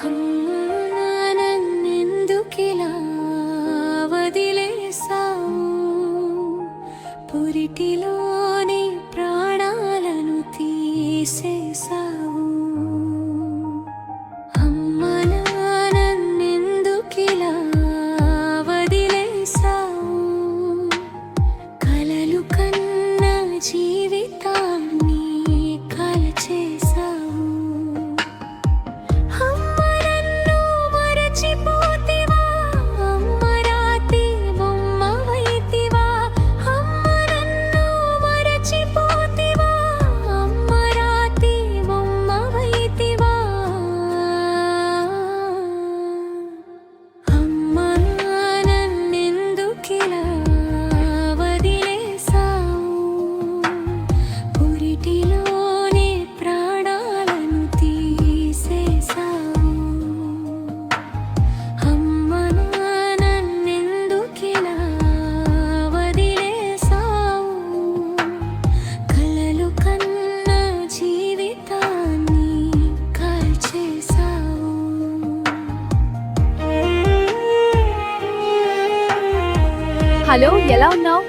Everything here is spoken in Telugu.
అమ్మా నన్నెందుకిలా వదిలేసావు, పురిటిలోని ప్రాణాలను తీసేసావు. అమ్మా నన్నెందుకిలా వదిలేసావు, కలలు కన్న జీవితాన్ని కలచేసావు. అమ్మ నన్ను మరచిపోతివా, అమ్మ రాతి బొమ్మవైతివా. అమ్మ నన్ను మరచిపోతివా, అమ్మ రాతి బొమ్మవైతివా. అమ్మ నన్నెందుకిలా వదిలేసావు, పురిటిలోని ప్రాణాలను తీసేసావు. అమ్మ నన్నెందుకిలా వదిలేసావు, కలలు కన్న జీవితాన్ని కాల్చేసావు. హలో, ఎలా ఉన్నావు?